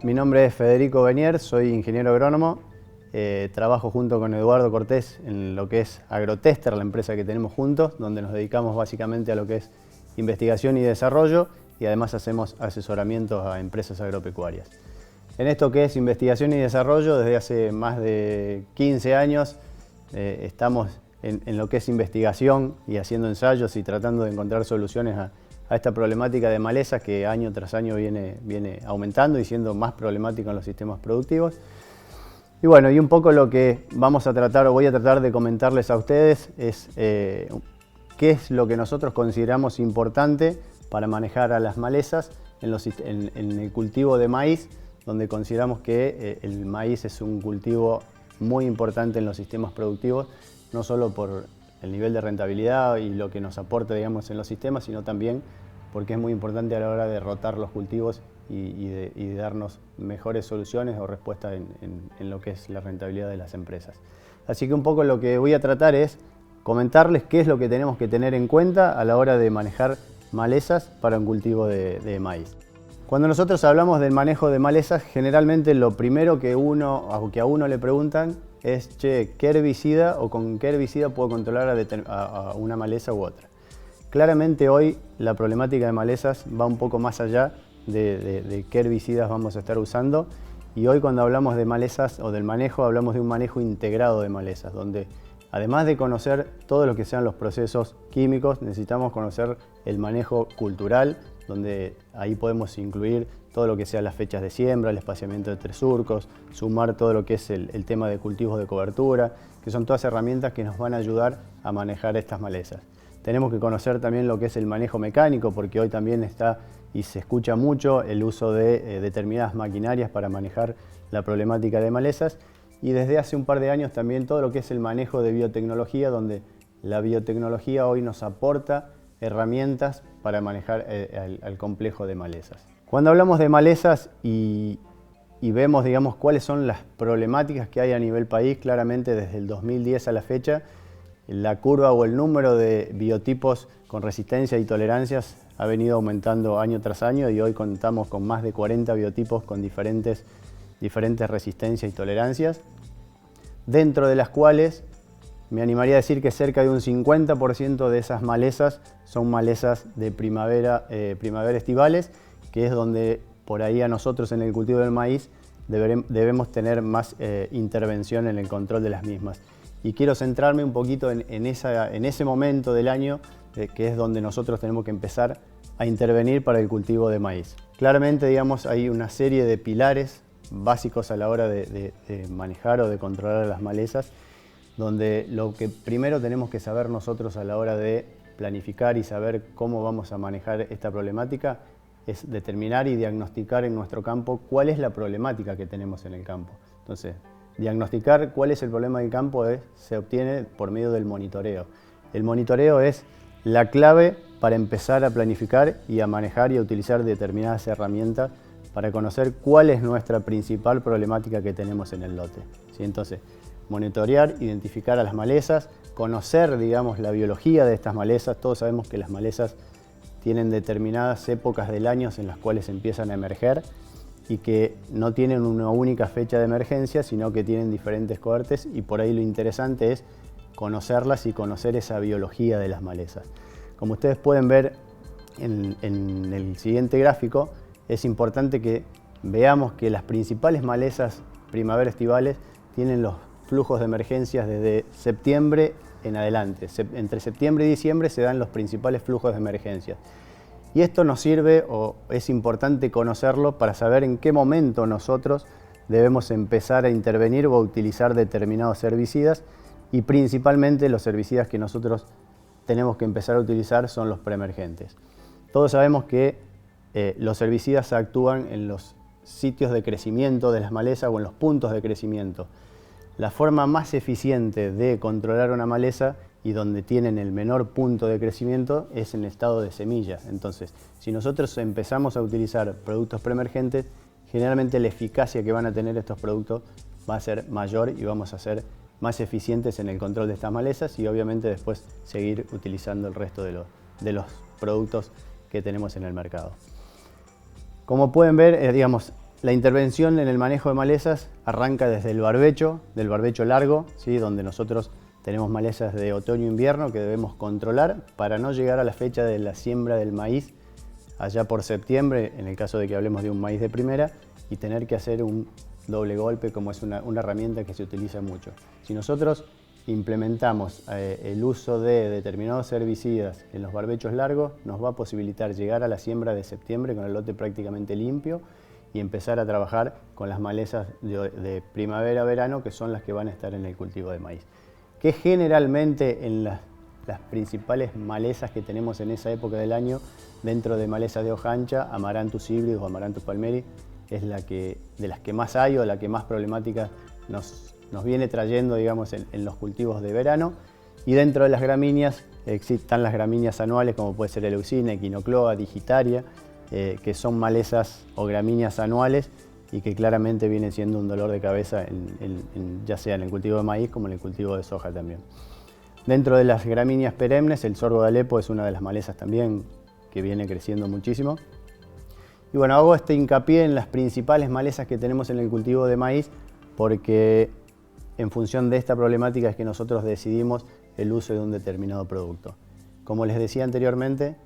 Mi nombre es Federico Benier, soy ingeniero agrónomo. Trabajo junto con Eduardo Cortés en lo que es Agrotester, la empresa que tenemos juntos, donde nos dedicamos básicamente a lo que es investigación y desarrollo y además hacemos asesoramientos a empresas agropecuarias. En esto que es investigación y desarrollo, desde hace más de 15 años estamos en lo que es investigación y haciendo ensayos y tratando de encontrar soluciones a esta problemática de malezas que año tras año viene aumentando y siendo más problemática en los sistemas productivos. Y bueno, y un poco lo que vamos a tratar o voy a tratar de comentarles a ustedes es qué es lo que nosotros consideramos importante para manejar a las malezas en el cultivo de maíz, donde consideramos que el maíz es un cultivo muy importante en los sistemas productivos, no solo por el nivel de rentabilidad y lo que nos aporta, digamos, en los sistemas, sino también porque es muy importante a la hora de rotar los cultivos y de darnos mejores soluciones o respuestas en lo que es la rentabilidad de las empresas. Así que un poco lo que voy a tratar es comentarles qué es lo que tenemos que tener en cuenta a la hora de manejar malezas para un cultivo de maíz. Cuando nosotros hablamos del manejo de malezas, generalmente lo primero que a uno le preguntan es, che, ¿qué herbicida o con qué herbicida puedo controlar a una maleza u otra? Claramente hoy la problemática de malezas va un poco más allá de qué herbicidas vamos a estar usando, y hoy cuando hablamos de malezas o del manejo, hablamos de un manejo integrado de malezas, donde además de conocer todo lo que sean los procesos químicos, necesitamos conocer el manejo cultural, donde ahí podemos incluir todo lo que sea las fechas de siembra, el espaciamiento de 3 surcos, sumar todo lo que es el tema de cultivos de cobertura, que son todas herramientas que nos van a ayudar a manejar estas malezas. Tenemos que conocer también lo que es el manejo mecánico, porque hoy también está y se escucha mucho el uso de determinadas maquinarias para manejar la problemática de malezas, y desde hace un par de años también todo lo que es el manejo de biotecnología, donde la biotecnología hoy nos aporta herramientas para manejar al complejo de malezas. Cuando hablamos de malezas y vemos, digamos, cuáles son las problemáticas que hay a nivel país, claramente desde el 2010 a la fecha, la curva o el número de biotipos con resistencia y tolerancias ha venido aumentando año tras año, y hoy contamos con más de 40 biotipos con diferentes resistencias y tolerancias, dentro de las cuales me animaría a decir que cerca de un 50% de esas malezas son malezas de primavera estivales, que es donde por ahí a nosotros en el cultivo del maíz debemos tener más intervención en el control de las mismas. Y quiero centrarme un poquito en ese momento del año, que es donde nosotros tenemos que empezar a intervenir para el cultivo de maíz. Claramente, digamos, hay una serie de pilares básicos a la hora de manejar o de controlar las malezas, donde lo que primero tenemos que saber nosotros a la hora de planificar y saber cómo vamos a manejar esta problemática es determinar y diagnosticar en nuestro campo cuál es la problemática que tenemos en el campo. Entonces, diagnosticar cuál es el problema del campo se obtiene por medio del monitoreo. El monitoreo es la clave para empezar a planificar y a manejar y a utilizar determinadas herramientas para conocer cuál es nuestra principal problemática que tenemos en el lote. ¿Sí? Entonces, monitorear, identificar a las malezas, conocer, digamos, la biología de estas malezas. Todos sabemos que las malezas tienen determinadas épocas del año en las cuales empiezan a emerger y que no tienen una única fecha de emergencia, sino que tienen diferentes cohortes, y por ahí lo interesante es conocerlas y conocer esa biología de las malezas. Como ustedes pueden ver en el siguiente gráfico, es importante que veamos que las principales malezas primavera-estivales tienen los flujos de emergencias desde septiembre en adelante. Entre septiembre y diciembre se dan los principales flujos de emergencias. Y esto nos sirve, o es importante conocerlo, para saber en qué momento nosotros debemos empezar a intervenir o a utilizar determinados herbicidas, y principalmente los herbicidas que nosotros tenemos que empezar a utilizar son los preemergentes. Todos sabemos que los herbicidas actúan en los sitios de crecimiento de las malezas o en los puntos de crecimiento. La forma más eficiente de controlar una maleza y donde tienen el menor punto de crecimiento es en estado de semilla. Entonces, si nosotros empezamos a utilizar productos preemergentes, generalmente la eficacia que van a tener estos productos va a ser mayor y vamos a ser más eficientes en el control de estas malezas, y obviamente después seguir utilizando el resto de los productos que tenemos en el mercado. Como pueden ver, la intervención en el manejo de malezas arranca desde el barbecho, del barbecho largo, ¿sí? Donde nosotros tenemos malezas de otoño-invierno que debemos controlar para no llegar a la fecha de la siembra del maíz allá por septiembre, en el caso de que hablemos de un maíz de primera, y tener que hacer un doble golpe, como es una herramienta que se utiliza mucho. Si nosotros implementamos el uso de determinados herbicidas en los barbechos largos, nos va a posibilitar llegar a la siembra de septiembre con el lote prácticamente limpio y empezar a trabajar con las malezas de primavera-verano, que son las que van a estar en el cultivo de maíz. Que generalmente en las principales malezas que tenemos en esa época del año, dentro de malezas de hoja ancha, Amaranthus híbridos o Amaranthus palmeri es de las que más hay o la que más problemáticas nos viene trayendo, digamos, en los cultivos de verano. Y dentro de las gramíneas existen las gramíneas anuales, como puede ser Eleucina, Equinocloa, Digitaria, que son malezas o gramíneas anuales y que claramente vienen siendo un dolor de cabeza ya sea en el cultivo de maíz como en el cultivo de soja también. Dentro de las gramíneas perennes, el sorgo de Alepo es una de las malezas también que viene creciendo muchísimo. Y bueno, hago este hincapié en las principales malezas que tenemos en el cultivo de maíz porque en función de esta problemática es que nosotros decidimos el uso de un determinado producto. Como les decía anteriormente,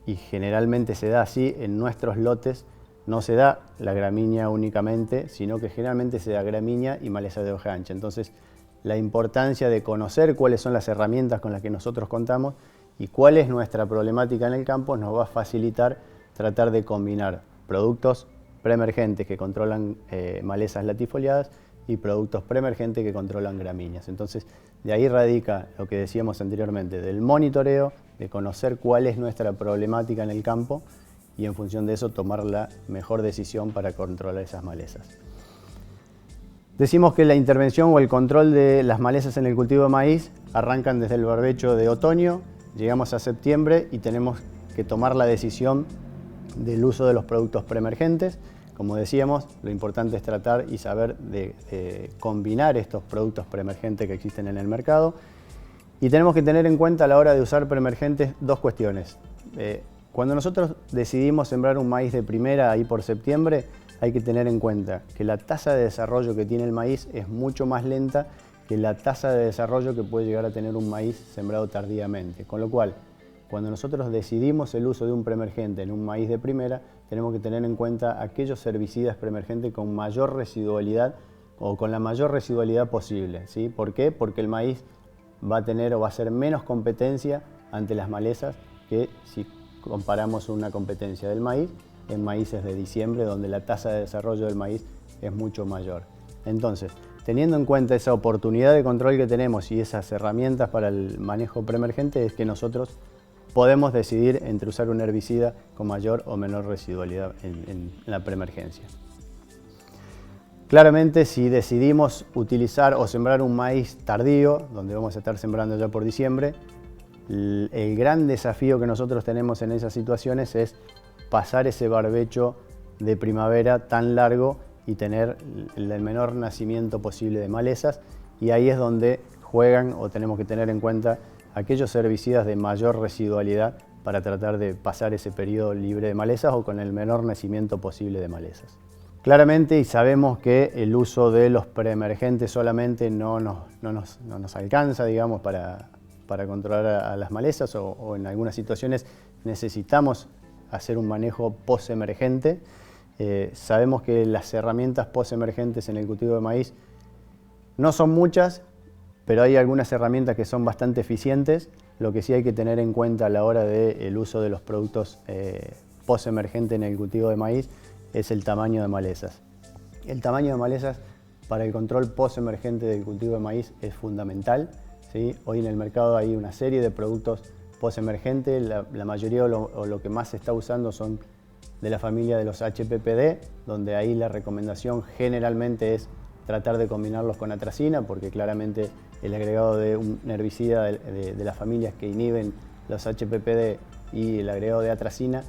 y generalmente se da así en nuestros lotes, no se da la gramínea únicamente, sino que generalmente se da gramínea y maleza de hoja ancha. Entonces, la importancia de conocer cuáles son las herramientas con las que nosotros contamos y cuál es nuestra problemática en el campo nos va a facilitar tratar de combinar productos preemergentes que controlan malezas latifoliadas y productos preemergentes que controlan gramíneas. Entonces, de ahí radica lo que decíamos anteriormente, del monitoreo, de conocer cuál es nuestra problemática en el campo y en función de eso tomar la mejor decisión para controlar esas malezas. Decimos que la intervención o el control de las malezas en el cultivo de maíz arrancan desde el barbecho de otoño, llegamos a septiembre y tenemos que tomar la decisión del uso de los productos preemergentes. Como decíamos, lo importante es tratar y saber de combinar estos productos preemergentes que existen en el mercado. Y tenemos que tener en cuenta a la hora de usar preemergentes dos cuestiones. Cuando nosotros decidimos sembrar un maíz de primera ahí por septiembre, hay que tener en cuenta que la tasa de desarrollo que tiene el maíz es mucho más lenta que la tasa de desarrollo que puede llegar a tener un maíz sembrado tardíamente. Con lo cual, cuando nosotros decidimos el uso de un preemergente en un maíz de primera, tenemos que tener en cuenta aquellos herbicidas preemergentes con mayor residualidad o con la mayor residualidad posible, ¿sí? ¿Por qué? Porque el maíz va a tener o va a ser menos competencia ante las malezas que si comparamos una competencia del maíz en maíces de diciembre, donde la tasa de desarrollo del maíz es mucho mayor. Entonces, teniendo en cuenta esa oportunidad de control que tenemos y esas herramientas para el manejo preemergente, es que nosotros podemos decidir entre usar un herbicida con mayor o menor residualidad en la preemergencia. Claramente, si decidimos utilizar o sembrar un maíz tardío, donde vamos a estar sembrando ya por diciembre, el gran desafío que nosotros tenemos en esas situaciones es pasar ese barbecho de primavera tan largo y tener el menor nacimiento posible de malezas, y ahí es donde juegan o tenemos que tener en cuenta aquellos herbicidas de mayor residualidad para tratar de pasar ese periodo libre de malezas o con el menor nacimiento posible de malezas. Claramente, y sabemos que el uso de los preemergentes solamente no nos alcanza, digamos, para controlar a las malezas o en algunas situaciones necesitamos hacer un manejo postemergente. Sabemos que las herramientas postemergentes en el cultivo de maíz no son muchas, pero hay algunas herramientas que son bastante eficientes. Lo que sí hay que tener en cuenta a la hora del uso de los productos postemergentes en el cultivo de maíz es el tamaño de malezas. El tamaño de malezas para el control postemergente del cultivo de maíz es fundamental, ¿sí? Hoy en el mercado hay una serie de productos postemergentes, la mayoría o lo que más se está usando son de la familia de los HPPD, donde ahí la recomendación generalmente es tratar de combinarlos con atracina, porque claramente el agregado de un herbicida de las familias que inhiben los HPPD y el agregado de atracina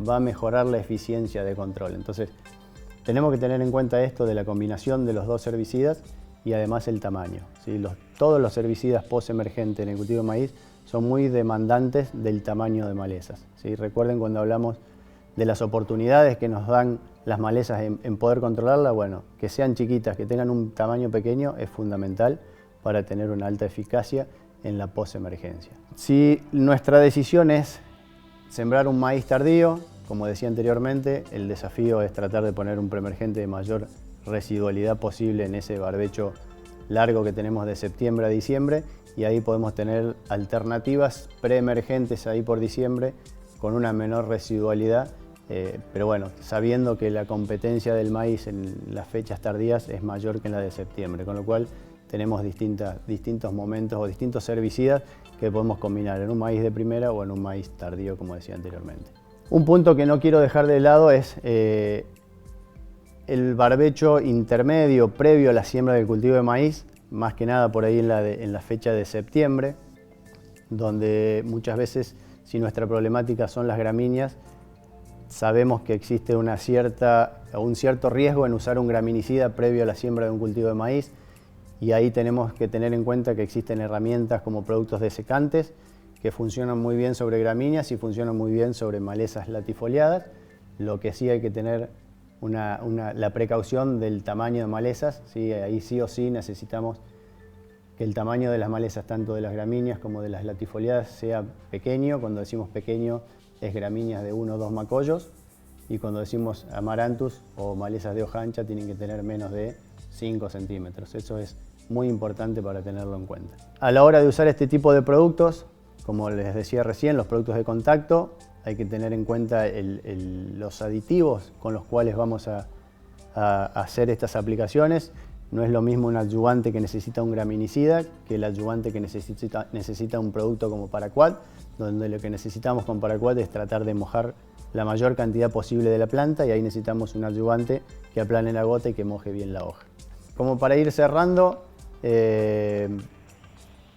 va a mejorar la eficiencia de control. Entonces, tenemos que tener en cuenta esto de la combinación de los dos herbicidas y además el tamaño, ¿sí? Todos los herbicidas postemergentes en el cultivo de maíz son muy demandantes del tamaño de malezas, ¿sí? Recuerden cuando hablamos de las oportunidades que nos dan las malezas en poder controlarlas, bueno, que sean chiquitas, que tengan un tamaño pequeño es fundamental para tener una alta eficacia en la posemergencia. Si nuestra decisión es sembrar un maíz tardío, como decía anteriormente, el desafío es tratar de poner un preemergente de mayor residualidad posible en ese barbecho largo que tenemos de septiembre a diciembre, y ahí podemos tener alternativas preemergentes ahí por diciembre con una menor residualidad, pero bueno, sabiendo que la competencia del maíz en las fechas tardías es mayor que en la de septiembre, con lo cual tenemos distintos momentos o distintos herbicidas que podemos combinar en un maíz de primera o en un maíz tardío, como decía anteriormente. Un punto que no quiero dejar de lado es el barbecho intermedio previo a la siembra del cultivo de maíz, más que nada por ahí en la fecha de septiembre, donde muchas veces, si nuestra problemática son las gramíneas, sabemos que existe un cierto riesgo en usar un graminicida previo a la siembra de un cultivo de maíz, y ahí tenemos que tener en cuenta que existen herramientas como productos desecantes que funcionan muy bien sobre gramíneas y funcionan muy bien sobre malezas latifoliadas. Lo que sí hay que tener la precaución del tamaño de malezas, ¿sí? Ahí sí o sí necesitamos que el tamaño de las malezas, tanto de las gramíneas como de las latifoliadas, sea pequeño. Cuando decimos pequeño es gramíneas de 1 o 2 macollos, y cuando decimos amaranthus o malezas de hoja ancha tienen que tener menos de 5 centímetros. Eso es muy importante para tenerlo en cuenta. A la hora de usar este tipo de productos, como les decía recién, los productos de contacto, hay que tener en cuenta los aditivos con los cuales vamos a hacer estas aplicaciones. No es lo mismo un adyuvante que necesita un graminicida que el adyuvante que necesita un producto como Paraquat, donde lo que necesitamos con Paraquat es tratar de mojar la mayor cantidad posible de la planta, y ahí necesitamos un adyuvante que aplane la gota y que moje bien la hoja. Como para ir cerrando,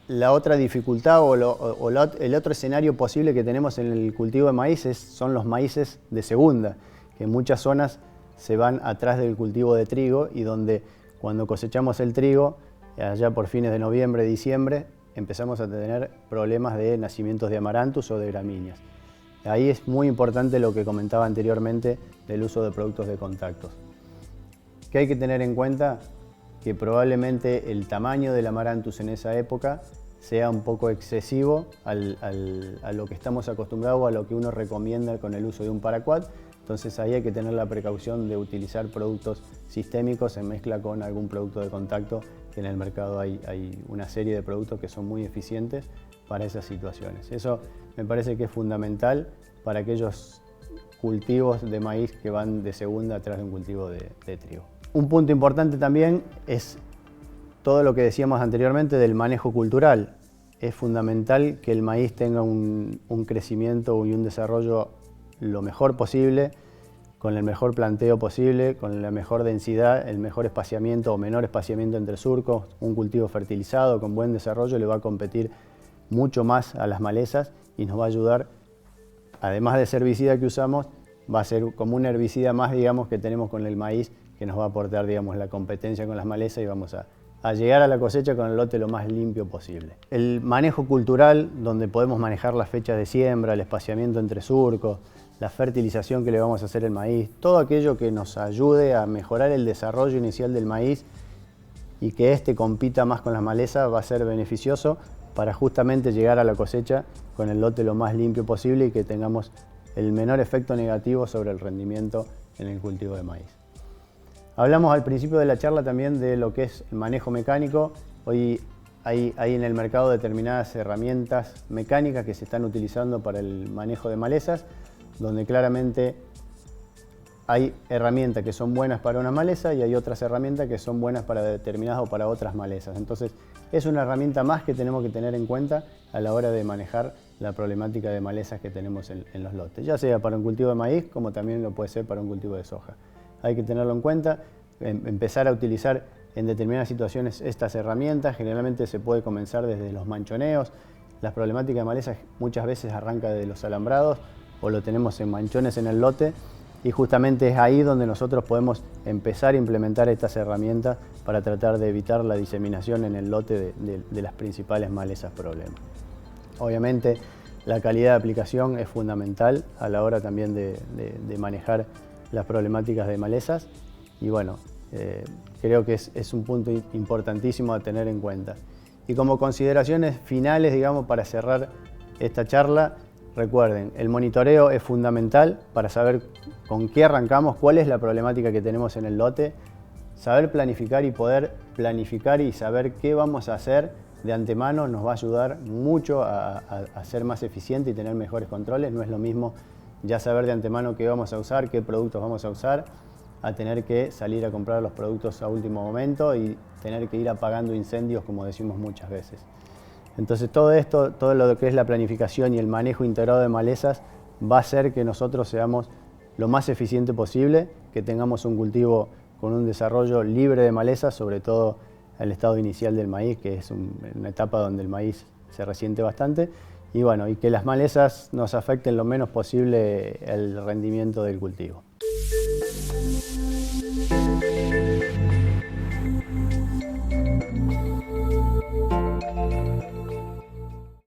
la otra dificultad o el otro escenario posible que tenemos en el cultivo de maíz son los maíces de segunda, que en muchas zonas se van atrás del cultivo de trigo, y donde cuando cosechamos el trigo, allá por fines de noviembre, diciembre, empezamos a tener problemas de nacimientos de amaranthus o de gramíneas. Ahí es muy importante lo que comentaba anteriormente del uso de productos de contactos. ¿Qué hay que tener en cuenta? Que probablemente el tamaño del amaranthus en esa época sea un poco excesivo a lo que estamos acostumbrados o a lo que uno recomienda con el uso de un Paraquat. Entonces ahí hay que tener la precaución de utilizar productos sistémicos en mezcla con algún producto de contacto, que en el mercado hay una serie de productos que son muy eficientes para esas situaciones. Eso me parece que es fundamental para aquellos cultivos de maíz que van de segunda atrás de un cultivo de trigo. Un punto importante también es todo lo que decíamos anteriormente del manejo cultural. Es fundamental que el maíz tenga un crecimiento y un desarrollo lo mejor posible, con el mejor planteo posible, con la mejor densidad, el mejor espaciamiento o menor espaciamiento entre surcos. Un cultivo fertilizado con buen desarrollo le va a competir mucho más a las malezas y nos va a ayudar, además de ser herbicida que usamos, va a ser como un herbicida más, digamos, que tenemos con el maíz, que nos va a aportar, digamos, la competencia con las malezas, y vamos a llegar a la cosecha con el lote lo más limpio posible. El manejo cultural, donde podemos manejar las fechas de siembra, el espaciamiento entre surcos, la fertilización que le vamos a hacer al maíz, todo aquello que nos ayude a mejorar el desarrollo inicial del maíz y que éste compita más con las malezas, va a ser beneficioso para justamente llegar a la cosecha con el lote lo más limpio posible y que tengamos el menor efecto negativo sobre el rendimiento en el cultivo de maíz. Hablamos al principio de la charla también de lo que es el manejo mecánico. Hoy hay en el mercado determinadas herramientas mecánicas que se están utilizando para el manejo de malezas, donde claramente hay herramientas que son buenas para una maleza y hay otras herramientas que son buenas para determinadas o para otras malezas. Entonces es una herramienta más que tenemos que tener en cuenta a la hora de manejar la problemática de malezas que tenemos en los lotes, ya sea para un cultivo de maíz como también lo puede ser para un cultivo de soja. Hay que tenerlo en cuenta, empezar a utilizar en determinadas situaciones estas herramientas. Generalmente se puede comenzar desde los manchoneos. Las problemáticas de malezas muchas veces arranca de los alambrados o lo tenemos en manchones en el lote, y justamente es ahí donde nosotros podemos empezar a implementar estas herramientas para tratar de evitar la diseminación en el lote de las principales malezas problemas. Obviamente la calidad de aplicación es fundamental a la hora también de manejar las problemáticas de malezas y bueno, creo que es un punto importantísimo a tener en cuenta. Y como consideraciones finales, digamos, para cerrar esta charla, recuerden, el monitoreo es fundamental para saber con qué arrancamos, cuál es la problemática que tenemos en el lote, saber planificar y poder planificar y saber qué vamos a hacer de antemano nos va a ayudar mucho a ser más eficiente y tener mejores controles. No es lo mismo ya saber de antemano qué vamos a usar, qué productos vamos a usar, a tener que salir a comprar los productos a último momento y tener que ir apagando incendios, como decimos muchas veces. Entonces todo esto, todo lo que es la planificación y el manejo integrado de malezas va a hacer que nosotros seamos lo más eficiente posible, que tengamos un cultivo con un desarrollo libre de malezas, sobre todo el estado inicial del maíz, que es una etapa donde el maíz se resiente bastante, y bueno, y que las malezas nos afecten lo menos posible el rendimiento del cultivo.